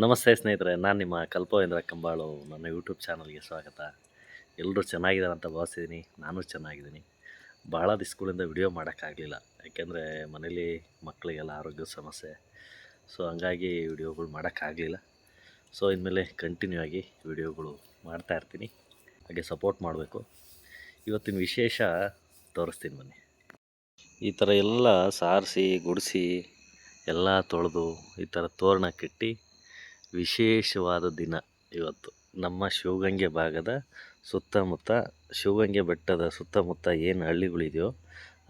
ನಮಸ್ತೆ ಸ್ನೇಹಿತರೆ, ನಾನು ನಿಮ್ಮ ಕಲ್ಪವೇಂದ್ರ ಕಂಬಾಳು. ನನ್ನ ಯೂಟ್ಯೂಬ್ ಚಾನಲ್ಗೆ ಸ್ವಾಗತ. ಎಲ್ಲರೂ ಚೆನ್ನಾಗಿದ್ದಾರೆ ಅಂತ ಭಾವಿಸಿದ್ದೀನಿ. ನಾನು ಚೆನ್ನಾಗಿದ್ದೀನಿ. ಭಾಳ ದಿವ್ಸಗಳಿಂದ ವಿಡಿಯೋ ಮಾಡೋಕ್ಕಾಗಲಿಲ್ಲ. ಯಾಕೆಂದರೆ ಮನೇಲಿ ಮಕ್ಕಳಿಗೆಲ್ಲ ಆರೋಗ್ಯದ ಸಮಸ್ಯೆ. ಸೊ ಹಂಗಾಗಿ ವಿಡಿಯೋಗಳು ಮಾಡೋಕ್ಕಾಗಲಿಲ್ಲ. ಸೊ ಇನ್ಮೇಲೆ ಕಂಟಿನ್ಯೂ ಆಗಿ ವಿಡಿಯೋಗಳು ಮಾಡ್ತಾಯಿರ್ತೀನಿ. ಹಾಗೆ ಸಪೋರ್ಟ್ ಮಾಡಬೇಕು. ಇವತ್ತಿನ ವಿಶೇಷ ತೋರಿಸ್ತೀನಿ ಬನ್ನಿ. ಈ ಥರ ಎಲ್ಲ ಸಾರಿಸಿ ಗುಡಿಸಿ ಎಲ್ಲ ತೊಳೆದು ಈ ಥರ ತೋರಣ ಕಟ್ಟಿ ವಿಶೇಷವಾದ ದಿನ ಇವತ್ತು. ನಮ್ಮ ಶಿವಗಂಗೆ ಭಾಗದ ಸುತ್ತಮುತ್ತ, ಶಿವಗಂಗೆ ಬೆಟ್ಟದ ಸುತ್ತಮುತ್ತ ಏನು ಹಳ್ಳಿಗಳಿದೆಯೋ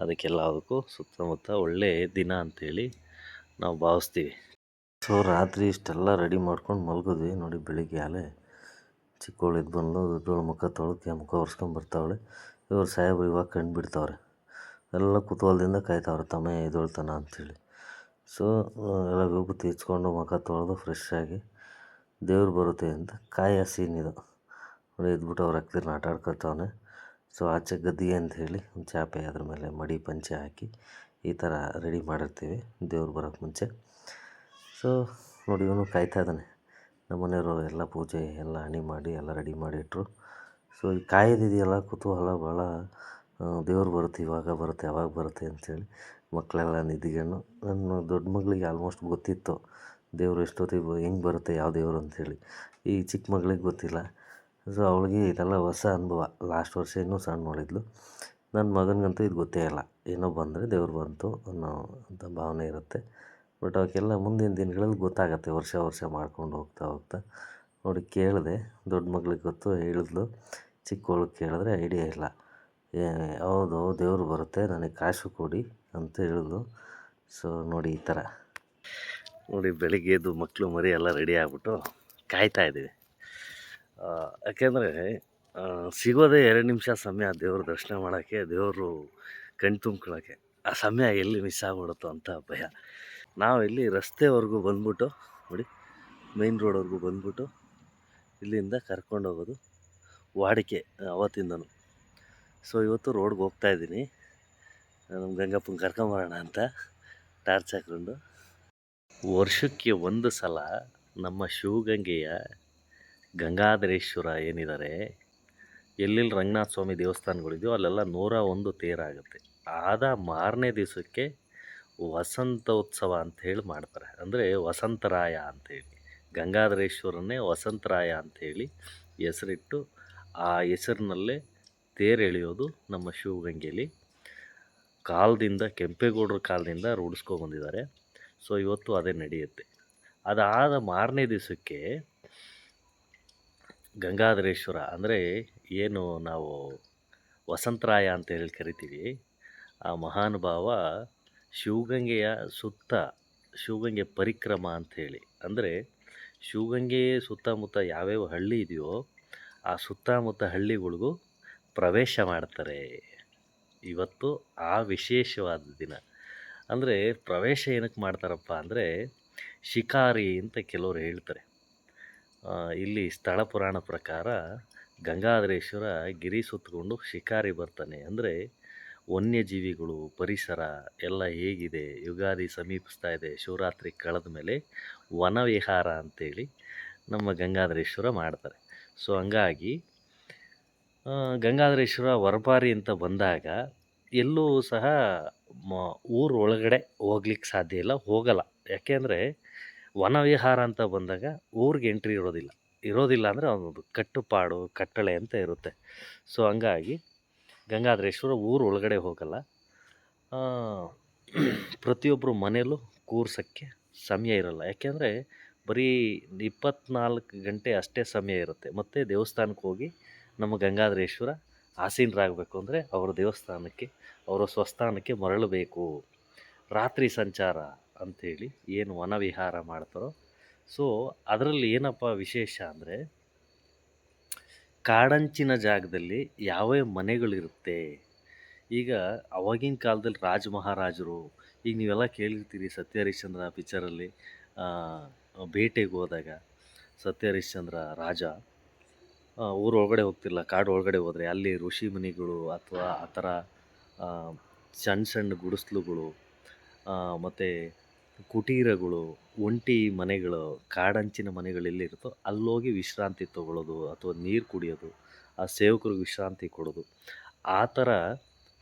ಅದಕ್ಕೆಲ್ಲದಕ್ಕೂ ಸುತ್ತಮುತ್ತ ಒಳ್ಳೆಯ ದಿನ ಅಂಥೇಳಿ ನಾವು ಭಾವಿಸ್ತೀವಿ. ಸೊ ರಾತ್ರಿ ಇಷ್ಟೆಲ್ಲ ರೆಡಿ ಮಾಡ್ಕೊಂಡು ಮಲಗಿದ್ವಿ. ನೋಡಿ, ಬೆಳಿಗ್ಗೆ ಆಲೆ ಚಿಕ್ಕವಳು ಎದ್ದು ಬಂದು ದೊಡ್ಡವಳು ಮುಖ ತೊಳೆದು ಮುಖ ಒರೆಸ್ಕೊಂಬರ್ತಾವಳೆ. ಇವ್ರು ಸಾಹೇಬ್ರು ಇವಾಗ ಕಂಡು ಬಿಡ್ತಾವ್ರೆ. ಎಲ್ಲ ಕುತೂಹಲದಿಂದ ಕಾಯ್ತಾವ್ರೆ ತಮ್ಮ ಎದ್ದೇಳ್ತಾನ ಅಂಥೇಳಿ. ಸೊ ಎಲ್ಲ ವಿಭೂತಿ ಹಚ್ಕೊಂಡು ಮುಖ ತೊಳೆದು ಫ್ರೆಶ್ ಆಗಿ ದೇವ್ರು ಬರುತ್ತೆ ಅಂತ ಕಾಯೋ ಸೀನ್ ಇದು. ನೋಡಿ, ಎದ್ಬಿಟ್ಟು ಅವ್ರು ಹಾಕ್ತಿರು ಆಟ ಆಡ್ಕೊತಾವನೆ. ಸೊ ಆಚೆ ಗದ್ದಿಗೆ ಅಂತ ಹೇಳಿ ಒಂದು ಚಾಪೆ, ಅದ್ರ ಮೇಲೆ ಮಡಿ ಪಂಚೆ ಹಾಕಿ ಈ ಥರ ರೆಡಿ ಮಾಡಿರ್ತೀವಿ ದೇವ್ರು ಬರೋಕ್ಕೆ ಮುಂಚೆ. ಸೊ ನೋಡಿ, ಇವನು ಕಾಯ್ತಾ ಇದ್ದಾನೆ. ನಮ್ಮ ಮನೆಯವರು ಎಲ್ಲ ಪೂಜೆ ಎಲ್ಲ ಹಣಿ ಮಾಡಿ ಎಲ್ಲ ರೆಡಿ ಮಾಡಿಟ್ರು. ಸೊ ಈ ಕಾಯೋದಿದೆಯಲ್ಲ, ಕುತೂಹಲ ಭಾಳ. ದೇವ್ರು ಬರುತ್ತೆ, ಇವಾಗ ಬರುತ್ತೆ, ಯಾವಾಗ ಬರುತ್ತೆ ಅಂಥೇಳಿ ಮಕ್ಕಳೆಲ್ಲ ನಿದ್ದಿಗೆಣ್ಣು. ನನ್ನ ದೊಡ್ಡ ಮಗಳಿಗೆ ಆಲ್ಮೋಸ್ಟ್ ಗೊತ್ತಿತ್ತು ದೇವರು ಎಷ್ಟೊತ್ತಿಗೆ ಹೆಂಗೆ ಬರುತ್ತೆ, ಯಾವ ದೇವರು ಅಂಥೇಳಿ. ಈ ಚಿಕ್ಕ ಮಗಳಿಗೆ ಗೊತ್ತಿಲ್ಲ. ಸೊ ಅವಳಿಗೆ ಇದೆಲ್ಲ ಹೊಸ ಅನುಭವ. ಲಾಸ್ಟ್ ವರ್ಷ ಇನ್ನೂ ಸಣ್ಣ ನೋಡಿದ್ಲು. ನನ್ನ ಮಗನಿಗಂತೂ ಇದು ಗೊತ್ತೇ ಇಲ್ಲ. ಏನೋ ಬಂದರೆ ದೇವ್ರು ಬಂತು ಅನ್ನೋ ಅಂತ ಭಾವನೆ ಇರುತ್ತೆ. ಬಟ್ ಅವಕ್ಕೆಲ್ಲ ಮುಂದಿನ ದಿನಗಳಲ್ಲಿ ಗೊತ್ತಾಗತ್ತೆ, ವರ್ಷ ವರ್ಷ ಮಾಡ್ಕೊಂಡು ಹೋಗ್ತಾ ಹೋಗ್ತಾ. ನೋಡಿ, ಕೇಳಿದೆ, ದೊಡ್ಡ ಮಗಳಿಗೆ ಗೊತ್ತು, ಹೇಳಿದ್ಲು. ಚಿಕ್ಕವಳಿಗೆ ಕೇಳಿದ್ರೆ ಐಡಿಯಾ ಇಲ್ಲ. ಹೌದು, ದೇವರು ಬರುತ್ತೆ, ನನಗೆ ಕಾಸು ಕೊಡಿ ಅಂತ ಹೇಳಿದ್ಲು. ಸೊ ನೋಡಿ, ಈ ಥರ ನೋಡಿ, ಬೆಳಿಗ್ಗೆ ಎದ್ದು ಮಕ್ಕಳು ಮರಿ ಎಲ್ಲ ರೆಡಿ ಆಗಿಬಿಟ್ಟು ಕಾಯ್ತಾ ಇದ್ದೀವಿ. ಯಾಕೆಂದರೆ ಸಿಗೋದೇ 2 ನಿಮಿಷ ಸಮಯ ದೇವ್ರ ದರ್ಶನ ಮಾಡೋಕ್ಕೆ, ದೇವರು ಕಣ್ ತುಂಬ್ಕೊಳ್ಳೋಕ್ಕೆ. ಆ ಸಮಯ ಎಲ್ಲಿ ಮಿಸ್ ಆಗ್ಬಿಡುತ್ತೋ ಅಂತ ಭಯ. ನಾವು ಇಲ್ಲಿ ರಸ್ತೆವರೆಗೂ ಬಂದ್ಬಿಟ್ಟು ನೋಡಿ, ಮೇಯ್ನ್ ರೋಡ್ವರೆಗೂ ಬಂದ್ಬಿಟ್ಟು ಇಲ್ಲಿಂದ ಕರ್ಕೊಂಡು ಹೋಗೋದು ವಾಡಿಕೆ ಅವತ್ತಿಂದನೂ. ಸೊ ಇವತ್ತು ರೋಡ್ಗೆ ಹೋಗ್ತಾಯಿದ್ದೀನಿ, ನಮ್ಮ ಗಂಗಪ್ಪನ ಕರ್ಕೊಂಬರೋಣ ಅಂತ ಟಾರ್ಚ್ ಹಾಕ್ಕೊಂಡು. ವರ್ಷಕ್ಕೆ ಒಂದು ಸಲ ನಮ್ಮ ಶಿವಗಂಗೆಯ ಗಂಗಾಧರೇಶ್ವರ ಏನಿದ್ದಾರೆ, ಎಲ್ಲೆಲ್ಲಿ ರಂಗನಾಥ ಸ್ವಾಮಿ ದೇವಸ್ಥಾನಗಳಿದೆಯೋ ಅಲ್ಲೆಲ್ಲ 101 ತೇರಾಗುತ್ತೆ. ಆದ ಮಾರನೇ ದಿವಸಕ್ಕೆ ವಸಂತೋತ್ಸವ ಅಂಥೇಳಿ ಮಾಡ್ತಾರೆ. ಅಂದರೆ ವಸಂತರಾಯ ಅಂಥೇಳಿ, ಗಂಗಾಧರೇಶ್ವರನ್ನೇ ವಸಂತರಾಯ ಅಂಥೇಳಿ ಹೆಸರಿಟ್ಟು ಆ ಹೆಸರಿನಲ್ಲೇ ತೇರು ಎಳೆಯೋದು ನಮ್ಮ ಶಿವಗಂಗೆಯಲ್ಲಿ ಕಾಲದಿಂದ, ಕೆಂಪೇಗೌಡರ ಕಾಲದಿಂದ ರೂಢಿಸ್ಕೊಬಂದಿದ್ದಾರೆ. ಸೊ ಇವತ್ತು ಅದೇ ನಡೆಯುತ್ತೆ. ಅದಾದ ಮಾರನೇ ದಿವಸಕ್ಕೆ ಗಂಗಾಧರೇಶ್ವರ, ಅಂದರೆ ಏನು ನಾವು ವಸಂತರಾಯ ಅಂತೇಳಿ ಕರಿತೀವಿ, ಆ ಮಹಾನುಭಾವ ಶಿವಗಂಗೆಯ ಸುತ್ತ, ಶಿವಗಂಗೆ ಪರಿಕ್ರಮ ಅಂಥೇಳಿ, ಅಂದರೆ ಶಿವಗಂಗೆ ಸುತ್ತಮುತ್ತ ಯಾವ್ಯಾವ ಹಳ್ಳಿ ಇದೆಯೋ ಆ ಸುತ್ತಮುತ್ತ ಹಳ್ಳಿಗಳಿಗೂ ಪ್ರವೇಶ ಮಾಡ್ತಾರೆ. ಇವತ್ತು ಆ ವಿಶೇಷವಾದ ದಿನ. ಅಂದರೆ ಪ್ರವೇಶ ಏನಕ್ಕೆ ಮಾಡ್ತಾರಪ್ಪ ಅಂದರೆ, ಶಿಕಾರಿ ಅಂತ ಕೆಲವರು ಹೇಳ್ತಾರೆ. ಇಲ್ಲಿ ಸ್ಥಳ ಪುರಾಣ ಪ್ರಕಾರ ಗಂಗಾಧರೇಶ್ವರ ಗಿರಿ ಸುತ್ತಕೊಂಡು ಶಿಕಾರಿ ಬರ್ತಾನೆ. ಅಂದರೆ ವನ್ಯಜೀವಿಗಳು, ಪರಿಸರ ಎಲ್ಲ ಹೇಗಿದೆ, ಯುಗಾದಿ ಸಮೀಪಿಸ್ತಾ ಇದೆ, ಶಿವರಾತ್ರಿ ಕಳೆದ ಮೇಲೆ ವನವಿಹಾರ ಅಂಥೇಳಿ ನಮ್ಮ ಗಂಗಾಧರೇಶ್ವರ ಮಾಡ್ತಾರೆ. ಸೊ ಹಂಗಾಗಿ ಗಂಗಾಧರೇಶ್ವರ ಹೊರಬಾರಿ ಅಂತ ಬಂದಾಗ ಎಲ್ಲೂ ಸಹ ಊರ ಒಳಗಡೆ ಹೋಗ್ಲಿಕ್ಕೆ ಸಾಧ್ಯ ಇಲ್ಲ, ಹೋಗಲ್ಲ. ಯಾಕೆಂದರೆ ವನವಿಹಾರ ಅಂತ ಬಂದಾಗ ಊರಿಗೆ ಎಂಟ್ರಿ ಇರೋದಿಲ್ಲ ಅಂದರೆ ಒಂದು ಕಟ್ಟುಪಾಡು, ಕಟ್ಟಳೆ ಅಂತ ಇರುತ್ತೆ. ಸೊ ಹಂಗಾಗಿ ಗಂಗಾಧರೇಶ್ವರ ಊರು ಒಳಗಡೆ ಹೋಗಲ್ಲ. ಪ್ರತಿಯೊಬ್ಬರು ಮನೆಯಲ್ಲೂ ಕೂರ್ಸೋಕ್ಕೆ ಸಮಯ ಇರೋಲ್ಲ. ಯಾಕೆಂದರೆ ಬರೀ 24 ಗಂಟೆ ಅಷ್ಟೇ ಸಮಯ ಇರುತ್ತೆ. ಮತ್ತು ದೇವಸ್ಥಾನಕ್ಕೆ ಹೋಗಿ ನಮ್ಮ ಗಂಗಾಧರೇಶ್ವರ ಆಸೀನರಾಗಬೇಕು ಅಂದರೆ ಅವರ ದೇವಸ್ಥಾನಕ್ಕೆ, ಅವರ ಸ್ವಸ್ಥಾನಕ್ಕೆ ಮರಳಬೇಕು. ರಾತ್ರಿ ಸಂಚಾರ ಅಂಥೇಳಿ ಏನು ವನವಿಹಾರ ಮಾಡ್ತಾರೋ, ಸೊ ಅದರಲ್ಲಿ ಏನಪ್ಪ ವಿಶೇಷ ಅಂದರೆ, ಕಾಡಂಚಿನ ಜಾಗದಲ್ಲಿ ಯಾವ್ಯಾವ ಮನೆಗಳಿರುತ್ತೆ. ಈಗ ಅವಾಗಿನ ಕಾಲದಲ್ಲಿ ರಾಜ ಮಹಾರಾಜರು, ಈಗ ನೀವೆಲ್ಲ ಕೇಳಿರ್ತೀರಿ ಸತ್ಯ ಹರಿಶ್ಚಂದ್ರ ಪಿಕ್ಚರಲ್ಲಿ, ಬೇಟೆಗೆ ಹೋದಾಗ ಸತ್ಯ ಹರಿಶ್ಚಂದ್ರ ರಾಜ ಊರೊಳಗಡೆ ಹೋಗ್ತಿರಲ್ಲ, ಕಾಡು ಒಳಗಡೆ ಹೋದರೆ ಅಲ್ಲಿ ಋಷಿ ಮುನಿಗಳು ಅಥವಾ ಆ ಥರ ಸಣ್ಣ ಸಣ್ಣ ಗುಡಿಸ್ಲುಗಳು, ಮತ್ತು ಕುಟೀರಗಳು, ಒಂಟಿ ಮನೆಗಳು, ಕಾಡಂಚಿನ ಮನೆಗಳೆಲ್ಲಿರುತ್ತೋ ಅಲ್ಲೋಗಿ ವಿಶ್ರಾಂತಿ ತಗೊಳ್ಳೋದು ಅಥವಾ ನೀರು ಕುಡಿಯೋದು, ಆ ಸೇವಕರಿಗೆ ವಿಶ್ರಾಂತಿ ಕೊಡೋದು. ಆ ಥರ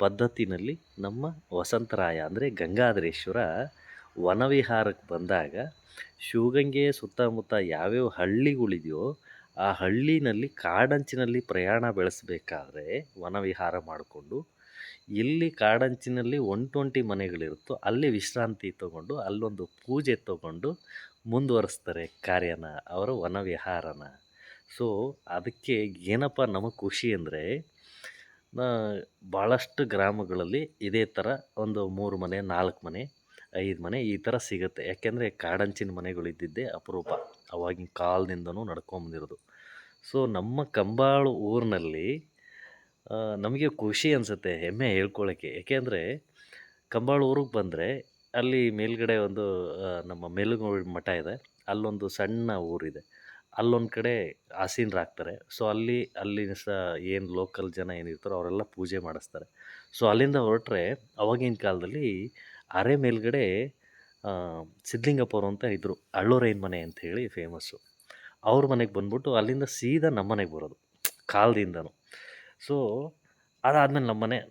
ಪದ್ಧತಿನಲ್ಲಿ ನಮ್ಮ ವಸಂತರಾಯ ಅಂದರೆ ಗಂಗಾಧರೇಶ್ವರ ವನವಿಹಾರಕ್ಕೆ ಬಂದಾಗ ಶಿವಗಂಗೆಯ ಸುತ್ತಮುತ್ತ ಯಾವ್ಯಾವ ಹಳ್ಳಿಗಳಿದೆಯೋ ಆ ಹಳ್ಳಿನಲ್ಲಿ ಕಾಡಂಚಿನಲ್ಲಿ ಪ್ರಯಾಣ ಬೆಳೆಸಬೇಕಾದ್ರೆ ವನವಿಹಾರ ಮಾಡಿಕೊಂಡು ಎಲ್ಲಿ ಕಾಡಂಚಿನಲ್ಲಿ ಒಂಟೊಂಟಿ ಮನೆಗಳಿರುತ್ತೋ ಅಲ್ಲಿ ವಿಶ್ರಾಂತಿ ತಗೊಂಡು ಅಲ್ಲೊಂದು ಪೂಜೆ ತಗೊಂಡು ಮುಂದುವರಿಸ್ತಾರೆ ಕಾರ್ಯನ, ಅವರ ವನವಿಹಾರನ. ಸೊ ಅದಕ್ಕೆ ಏನಪ್ಪ ನಮಗೆ ಖುಷಿ ಅಂದರೆ ಭಾಳಷ್ಟು ಗ್ರಾಮಗಳಲ್ಲಿ ಇದೇ ಥರ ಒಂದು 3 ಮನೆ 4 ಮನೆ 5 ಮನೆ ಈ ಥರ ಸಿಗುತ್ತೆ. ಯಾಕೆಂದರೆ ಕಾಡಂಚಿನ ಮನೆಗಳು ಇದ್ದಿದ್ದೇ ಅಪರೂಪ, ಅವಾಗಿನ ಕಾಲದಿಂದನೂ ನಡ್ಕೊಂಬಂದಿರೋದು. ಸೊ ನಮ್ಮ ಕಂಬಾಳು ಊರಿನಲ್ಲಿ ನಮಗೆ ಖುಷಿ ಅನಿಸುತ್ತೆ, ಹೆಮ್ಮೆ ಹೇಳ್ಕೊಳ್ಳೋಕ್ಕೆ. ಏಕೆಂದರೆ ಕಂಬಾಳು ಊರಿಗೆ ಬಂದರೆ ಅಲ್ಲಿ ಮೇಲ್ಗಡೆ ಒಂದು ನಮ್ಮ ಮೇಲುಗೌಡ ಮಠ ಇದೆ, ಅಲ್ಲೊಂದು ಸಣ್ಣ ಊರಿದೆ, ಅಲ್ಲೊಂದು ಕಡೆ ಆಸೀನರಾಗ್ತಾರೆ. ಸೊ ಅಲ್ಲಿ ಏನು ಲೋಕಲ್ ಜನ ಏನಿರ್ತಾರೋ ಅವರೆಲ್ಲ ಪೂಜೆ ಮಾಡಿಸ್ತಾರೆ. ಸೊ ಅಲ್ಲಿಂದ ಹೊರಟ್ರೆ ಅವಾಗಿನ ಕಾಲದಲ್ಲಿ ಅರೆ ಮೇಲ್ಗಡೆ ಸಿದ್ಧಲಿಂಗಪ್ಪವ್ರು ಅಂತ ಇದ್ದರು, ಅಳ್ಳೂರೈನ ಮನೆ ಅಂತ ಹೇಳಿ ಫೇಮಸ್ಸು. ಅವ್ರ ಮನೆಗೆ ಬಂದ್ಬಿಟ್ಟು ಅಲ್ಲಿಂದ ಸೀದಾ ನಮ್ಮ ಮನೆಗೆ ಬರೋದು ಕಾಲದಿಂದನೂ. ಸೊ ಅದಾದಮೇಲೆ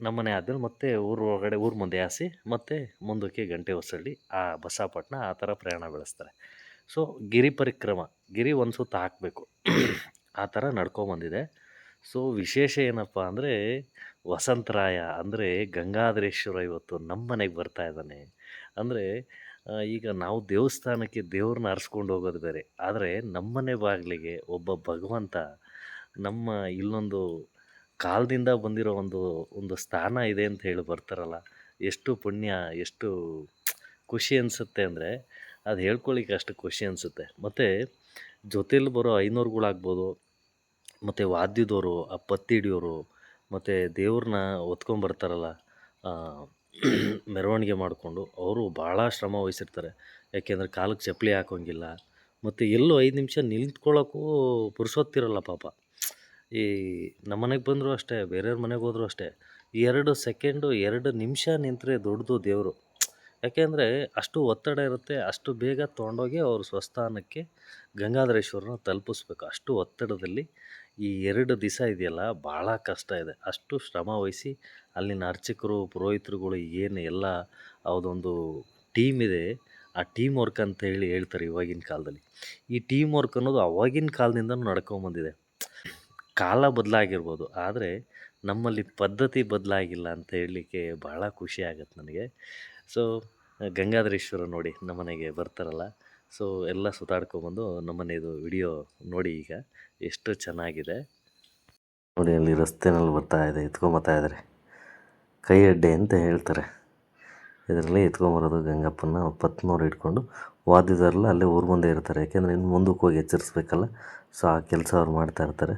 ನಮ್ಮನೆ ಆದಮೇಲೆ ಮತ್ತೆ ಒಳಗಡೆ ಊರ ಮುಂದೆ ಹಾಸಿ ಮತ್ತೆ ಮುಂದಕ್ಕೆ ಗಂಟೆ ಹೊಸಳ್ಳಿ, ಆ ಬಸವಾಪಟ್ಟಣ ಆ ಥರ ಪ್ರಯಾಣ ಬೆಳೆಸ್ತಾರೆ. ಸೊ ಗಿರಿ ಪರಿಕ್ರಮ, ಗಿರಿ ಒಂದು ಸುತ್ತು ಹಾಕಬೇಕು ಆ ಥರ ನಡ್ಕೊಂಬಂದಿದೆ. ಸೊ ವಿಶೇಷ ಏನಪ್ಪ ಅಂದರೆ ವಸಂತರಾಯ ಅಂದರೆ ಗಂಗಾಧರೇಶ್ವರ ಇವತ್ತು ನಮ್ಮ ಮನೆಗೆ ಬರ್ತಾ ಇದ್ದಾನೆ. ಅಂದರೆ ಈಗ ನಾವು ದೇವಸ್ಥಾನಕ್ಕೆ ದೇವ್ರನ್ನ ಹರ್ಸ್ಕೊಂಡು ಹೋಗೋದು ಬೇರೆ, ಆದರೆ ನಮ್ಮನೆ ಬಾಗಿಲಿಗೆ ಒಬ್ಬ ಭಗವಂತ ನಮ್ಮ ಇಲ್ಲೊಂದು ಕಾಲದಿಂದ ಬಂದಿರೋ ಒಂದು ಸ್ಥಾನ ಇದೆ ಅಂತ ಹೇಳಿ ಬರ್ತಾರಲ್ಲ, ಎಷ್ಟು ಪುಣ್ಯ, ಎಷ್ಟು ಖುಷಿ ಅನಿಸುತ್ತೆ ಅಂದರೆ ಅದು ಹೇಳ್ಕೊಳ್ಳಿಕ್ಕೆ ಅಷ್ಟು ಖುಷಿ ಅನಿಸುತ್ತೆ. ಮತ್ತು ಜೊತೇಲಿ ಬರೋ ಐನೋರುಗಳಾಗ್ಬೋದು, ಮತ್ತು ವಾದ್ಯದವರು, ಆ ಪತ್ತಿ ಹಿಡಿಯೋರು, ಮತ್ತು ದೇವ್ರನ್ನ ಹೊತ್ಕೊಂಬರ್ತಾರಲ್ಲ ಮೆರವಣಿಗೆ ಮಾಡಿಕೊಂಡು, ಅವರು ಭಾಳ ಶ್ರಮ ವಹಿಸಿರ್ತಾರೆ. ಯಾಕೆಂದರೆ ಕಾಲಕ್ಕೆ ಚಪ್ಪಲಿ ಹಾಕೋಂಗಿಲ್ಲ, ಮತ್ತು ಎಲ್ಲೂ 5 ನಿಮಿಷ ನಿಂತ್ಕೊಳ್ಳೋಕ್ಕೂ ಪುರ್ಸೊತ್ತಿರಲ್ಲ ಪಾಪ. ಈ ನಮ್ಮ ಮನೆಗೆ ಬಂದರೂ ಅಷ್ಟೇ, ಬೇರೆಯವ್ರ ಮನೆಗೆ ಹೋದರೂ ಅಷ್ಟೇ, 2 ಸೆಕೆಂಡು 2 ನಿಮಿಷ ನಿಂತರೆ ದೊಡ್ಡದು ದೇವರು. ಯಾಕೆಂದರೆ ಅಷ್ಟು ಒತ್ತಡ ಇರುತ್ತೆ, ಅಷ್ಟು ಬೇಗ ತೊಗೊಂಡೋಗಿ ಅವ್ರ ಸ್ವಸ್ಥಾನಕ್ಕೆ ಗಂಗಾಧರೇಶ್ವರನ ತಲುಪಿಸ್ಬೇಕು. ಅಷ್ಟು ಒತ್ತಡದಲ್ಲಿ ಈ 2 ದಿವಸ ಇದೆಯಲ್ಲ ಭಾಳ ಕಷ್ಟ ಇದೆ. ಅಷ್ಟು ಶ್ರಮ ವಹಿಸಿ ಅಲ್ಲಿನ ಅರ್ಚಕರು, ಪುರೋಹಿತರುಗಳು ಏನು ಎಲ್ಲ ಅದೊಂದು ಟೀಮ್ ಇದೆ, ಆ ಟೀಮ್ ವರ್ಕ್ ಅಂತ ಹೇಳ್ತಾರೆ ಇವಾಗಿನ ಕಾಲದಲ್ಲಿ. ಈ ಟೀಮ್ ವರ್ಕ್ ಅನ್ನೋದು ಅವಾಗಿನ ಕಾಲದಿಂದನೂ ನಡ್ಕೊಂಬಂದಿದೆ. ಕಾಲ ಬದಲಾಗಿರ್ಬೋದು, ಆದರೆ ನಮ್ಮಲ್ಲಿ ಪದ್ಧತಿ ಬದಲಾಗಿಲ್ಲ ಅಂತ ಹೇಳಲಿಕ್ಕೆ ಭಾಳ ಖುಷಿ ಆಗತ್ತೆ ನನಗೆ. ಸೊ ಗಂಗಾಧರೇಶ್ವರ ನೋಡಿ ನಮ್ಮನೆಗೆ ಬರ್ತಾರಲ್ಲ, ಸೊ ಎಲ್ಲ ಸುತ್ತಾಡ್ಕೊಂಬಂದು ನಮ್ಮನೆಯದು ವಿಡಿಯೋ ನೋಡಿ ಈಗ ಎಷ್ಟು ಚೆನ್ನಾಗಿದೆ ನೋಡಿ. ಅಲ್ಲಿ ರಸ್ತೆನಲ್ಲಿ ಬರ್ತಾ ಇದೆ, ಎತ್ಕೊಂಬರ್ತಾ ಇದ್ದಾರೆ, ಕೈ ಅಡ್ಡೆ ಅಂತ ಹೇಳ್ತಾರೆ. ಇದರಲ್ಲಿ ಎತ್ಕೊಂಬರೋದು ಗಂಗಪ್ಪನ ಪತ್ನವ್ರು ಇಟ್ಕೊಂಡು, ವಾದ್ಯದವರೆಲ್ಲ ಅಲ್ಲೇ ಊರ ಮುಂದೆ ಇರ್ತಾರೆ. ಯಾಕೆಂದರೆ ಇನ್ನು ಮುಂದಕ್ಕೆ ಹೋಗಿ ಎಚ್ಚರಿಸ್ಬೇಕಲ್ಲ, ಸೊ ಆ ಕೆಲಸ ಅವ್ರು ಮಾಡ್ತಾ ಇರ್ತಾರೆ.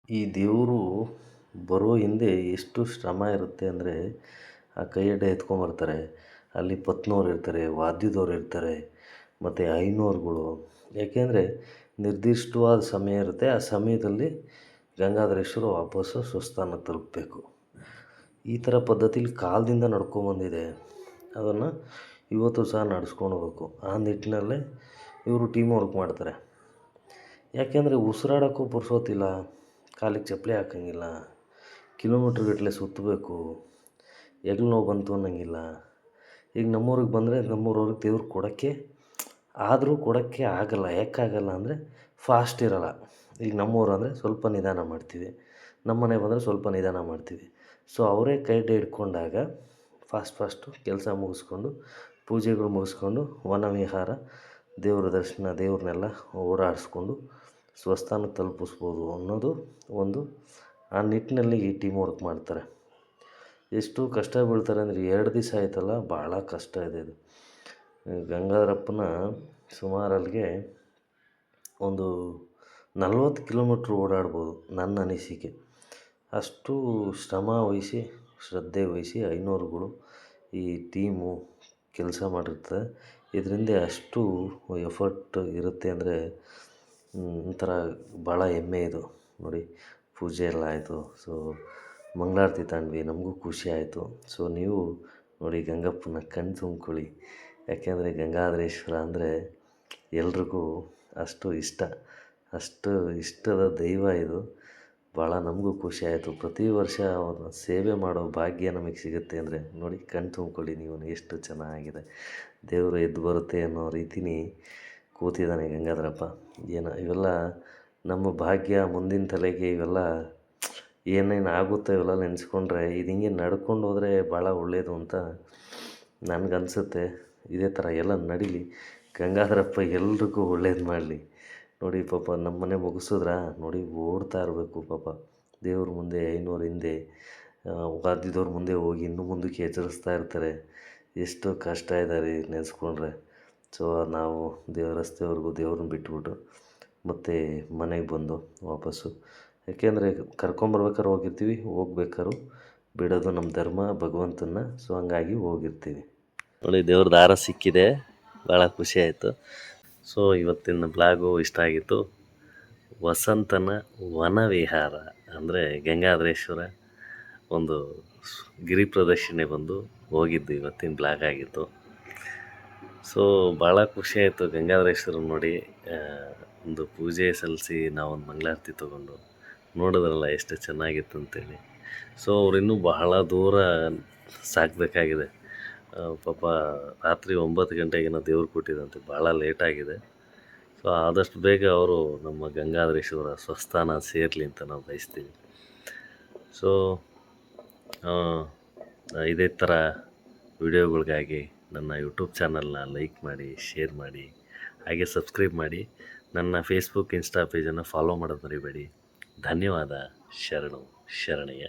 ಈ ದೇವರು ಬರೋ ಹಿಂದೆ ಎಷ್ಟು ಶ್ರಮ ಇರುತ್ತೆ ಅಂದರೆ, ಆ ಕೈ ಅಡ್ಡೆ ಎತ್ಕೊಂಬರ್ತಾರೆ, ಅಲ್ಲಿ ಪತ್ನವ್ರು ಇರ್ತಾರೆ, ವಾದ್ಯದವ್ರು ಇರ್ತಾರೆ, ಮತ್ತು ಐನೋರುಗಳು. ಯಾಕೆಂದರೆ ನಿರ್ದಿಷ್ಟವಾದ ಸಮಯ ಇರುತ್ತೆ, ಆ ಸಮಯದಲ್ಲಿ ಗಂಗಾಧರೇಶ್ವರ ವಾಪಸ್ಸು ಸ್ವಸ್ಥಾನಕ್ಕೆ ತಲುಪಬೇಕು. ಈ ಥರ ಪದ್ಧತಿಲಿ ಕಾಲದಿಂದ ನಡ್ಕೊಂಬಂದಿದೆ, ಅದನ್ನು ಇವತ್ತು ಸಹ ನಡೆಸ್ಕೊಂಡು ಹೋಗ್ಬೇಕು. ಆ ನಿಟ್ಟಿನಲ್ಲೇ ಇವರು ಟೀಮ್ ವರ್ಕ್ ಮಾಡ್ತಾರೆ. ಯಾಕೆಂದರೆ ಉಸಿರಾಡೋಕ್ಕೂ ಪುರ್ಸೊತ್ತಿಲ್ಲ, ಕಾಲಿಗೆ ಚಪ್ಪಲಿ ಹಾಕೋಂಗಿಲ್ಲ, ಕಿಲೋಮೀಟ್ರ್ಗಟ್ಟಲೆ ಸುತ್ತಬೇಕು, ಹೆಗ್ಲು ನೋವು ಬಂತು ಅನ್ನೋಂಗಿಲ್ಲ. ಈಗ ನಮ್ಮೂರಿಗೆ ಬಂದರೆ ನಮ್ಮೂರವ್ರಿಗೆ ದೇವ್ರು ಕೊಡೋಕ್ಕೆ ಆಗೋಲ್ಲ. ಯಾಕಾಗಲ್ಲ ಅಂದರೆ ಫಾಸ್ಟ್ ಇರೋಲ್ಲ. ಈಗ ನಮ್ಮೂರು ಅಂದರೆ ಸ್ವಲ್ಪ ನಿಧಾನ ಮಾಡ್ತೀವಿ, ನಮ್ಮ ಮನೆ ಬಂದರೆ ಸ್ವಲ್ಪ ನಿಧಾನ ಮಾಡ್ತೀವಿ. ಸೊ ಅವರೇ ಕೈ ಅಡ್ಡೆ ಹಿಡ್ಕೊಂಡಾಗ ಫಾಸ್ಟು ಕೆಲಸ ಮುಗಿಸ್ಕೊಂಡು, ಪೂಜೆಗಳು ಮುಗಿಸ್ಕೊಂಡು, ವನವಿಹಾರ, ದೇವ್ರ ದರ್ಶನ, ದೇವ್ರನ್ನೆಲ್ಲ ಓಡಾಡಿಸ್ಕೊಂಡು ಸ್ವಸ್ಥಾನಕ್ಕೆ ತಲುಪಿಸ್ಬೋದು ಅನ್ನೋದು ಒಂದು. ಆ ನಿಟ್ಟಿನಲ್ಲಿ ಈ ಟೀಮ್ ವರ್ಕ್ ಮಾಡ್ತಾರೆ. ಎಷ್ಟು ಕಷ್ಟ ಬೀಳ್ತಾರೆ ಅಂದರೆ 2 ದಿವಸ ಆಯ್ತಲ್ಲ, ಭಾಳ ಕಷ್ಟ ಇದೆ ಇದು. ಗಂಗಾಧರಪ್ಪನ ಸುಮಾರು ಅಲ್ಲಿಗೆ ಒಂದು 40 ಕಿಲೋಮೀಟ್ರ್ ಓಡಾಡ್ಬೋದು ನನ್ನ ಅನಿಸಿಕೆ. ಅಷ್ಟು ಶ್ರಮ ವಹಿಸಿ, ಶ್ರದ್ಧೆ ವಹಿಸಿ ಐನೋರುಗಳು ಈ ಟೀಮು ಕೆಲಸ ಮಾಡಿರ್ತದೆ. ಇದರಿಂದ ಅಷ್ಟು ಎಫರ್ಟ್ ಇರುತ್ತೆ ಅಂದರೆ ಒಂಥರ ಭಾಳ ಹೆಮ್ಮೆ ಇದು ನೋಡಿ. ಪೂಜೆ ಎಲ್ಲ ಆಯಿತು, ಸೊ ಮಂಗಳಾರತಿ ತಗೊಂಡ್ವಿ, ನಮಗೂ ಖುಷಿ ಆಯಿತು. ಸೊ ನೀವು ನೋಡಿ ಗಂಗಪ್ಪನ ಕಣ್ಣು ತುಂಬ್ಕೊಳ್ಳಿ, ಯಾಕೆಂದರೆ ಗಂಗಾಧರೇಶ್ವರ ಅಂದರೆ ಎಲ್ರಿಗೂ ಅಷ್ಟು ಇಷ್ಟ, ಅಷ್ಟು ಇಷ್ಟದ ದೈವ ಇದು. ಭಾಳ ನಮಗೂ ಖುಷಿ ಆಯಿತು. ಪ್ರತಿ ವರ್ಷ ಅವ್ರನ್ನ ಸೇವೆ ಮಾಡೋ ಭಾಗ್ಯ ನಮಗೆ ಸಿಗುತ್ತೆ ಅಂದರೆ ನೋಡಿ, ಕಣ್ಣು ತುಂಬ್ಕೊಳ್ಳಿ ನೀವು, ಎಷ್ಟು ಚೆನ್ನಾಗಿದೆ. ದೇವರು ಎದ್ದು ಬರುತ್ತೆ ಅನ್ನೋ ರೀತಿನಿ ಕೂತಿದ್ದಾನೆ ಗಂಗಾಧರಪ್ಪ. ಏನೋ ಇವೆಲ್ಲ ನಮ್ಮ ಭಾಗ್ಯ, ಮುಂದಿನ ತಲೆಗೆ ಇವೆಲ್ಲ ಏನೇನು ಆಗುತ್ತೋ ಇವೆಲ್ಲ ನೆನೆಸ್ಕೊಂಡ್ರೆ ಇದು ಹಿಂಗೆ ನಡ್ಕೊಂಡು ಹೋದರೆ ಭಾಳ ಒಳ್ಳೆಯದು ಅಂತ ನನಗನ್ಸುತ್ತೆ. ಇದೇ ಥರ ಎಲ್ಲ ನಡೀಲಿ, ಗಂಗಾಧರಪ್ಪ ಎಲ್ರಿಗೂ ಒಳ್ಳೇದು ಮಾಡಲಿ. ನೋಡಿ ಪಾಪ ನಮ್ಮ ಮನೆ ಮುಗಿಸಿದ್ರ ನೋಡಿ ಓಡ್ತಾ ಇರಬೇಕು ಪಾಪ, ದೇವ್ರ ಮುಂದೆ, ಐನೂರು ಹಿಂದೆ, ವಾದ್ಯದವ್ರ ಮುಂದೆ ಹೋಗಿ ಇನ್ನೂ ಮುಂದಕ್ಕೆ ಎಚ್ಚರಿಸ್ತಾ ಇರ್ತಾರೆ. ಎಷ್ಟು ಕಷ್ಟ ಇದ್ದಾರೆ ನೆನೆಸ್ಕೊಂಡ್ರೆ. ಸೊ ನಾವು ರಸ್ತೆವರೆಗೂ ದೇವ್ರನ್ನ ಬಿಟ್ಬಿಟ್ಟು ಮತ್ತು ಮನೆಗೆ ಬಂದು ವಾಪಸ್ಸು, ಯಾಕೆಂದರೆ ಕರ್ಕೊಂಬರ್ಬೇಕಾದ್ರೆ ಹೋಗಿರ್ತೀವಿ, ಹೋಗ್ಬೇಕಾದ್ರು ಬಿಡೋದು ನಮ್ಮ ಧರ್ಮ ಭಗವಂತನ. ಸೊ ಹಂಗಾಗಿ ಹೋಗಿರ್ತೀವಿ. ನೋಡಿ ದೇವ್ರ ದಾರ ಸಿಕ್ಕಿದೆ, ಭಾಳ ಖುಷಿ ಆಯಿತು. ಸೊ ಇವತ್ತಿನ ಬ್ಲಾಗು ಇಷ್ಟ ಆಗಿತ್ತು. ವಸಂತನ ವನವಿಹಾರ ಅಂದರೆ ಗಂಗಾಧರೇಶ್ವರ ಒಂದು ಗಿರಿ ಪ್ರದಕ್ಷಿಣೆ ಬಂದು ಹೋಗಿದ್ದು ಇವತ್ತಿನ ಬ್ಲಾಗ್ ಆಗಿತ್ತು. ಸೊ ಭಾಳ ಖುಷಿ ಆಯಿತು ಗಂಗಾಧರೇಶ್ವರ ನೋಡಿ. ಒಂದು ಪೂಜೆ ಸಲ್ಲಿಸಿ ನಾವೊಂದು ಮಂಗಳಾರತಿ ತೊಗೊಂಡು ನೋಡಿದ್ರಲ್ಲ ಎಷ್ಟು ಚೆನ್ನಾಗಿತ್ತು ಅಂತೇಳಿ. ಸೊ ಅವ್ರು ಇನ್ನೂ ಬಹಳ ದೂರ ಸಾಗಬೇಕಾಗಿದೆ ಪಾಪ. ರಾತ್ರಿ 9 ಗಂಟೆಗೇನೋ ದೇವ್ರು ಕೊಟ್ಟಿದ್ದಂತೆ, ಭಾಳ ಲೇಟಾಗಿದೆ. ಸೊ ಆದಷ್ಟು ಬೇಗ ಅವರು ನಮ್ಮ ಗಂಗಾಧರೇಶ್ವರ ಸ್ವಸ್ಥಾನ ಸೇರಲಿ ಅಂತ ನಾವು ಬಯಸ್ತೀವಿ. ಸೊ ಇದೇ ಥರ ವಿಡಿಯೋಗಳಿಗಾಗಿ ನನ್ನ ಯೂಟ್ಯೂಬ್ ಚಾನಲ್ನ ಲೈಕ್ ಮಾಡಿ, ಶೇರ್ ಮಾಡಿ, ಹಾಗೆ ಸಬ್ಸ್ಕ್ರೈಬ್ ಮಾಡಿ. ನನ್ನ ಫೇಸ್ಬುಕ್, ಇನ್ಸ್ಟಾ ಪೇಜನ್ನು ಫಾಲೋ ಮಾಡೋದು ಮರಿಬೇಡಿ. ಧನ್ಯವಾದ. ಶರಣು ಶರಣಯ್ಯ.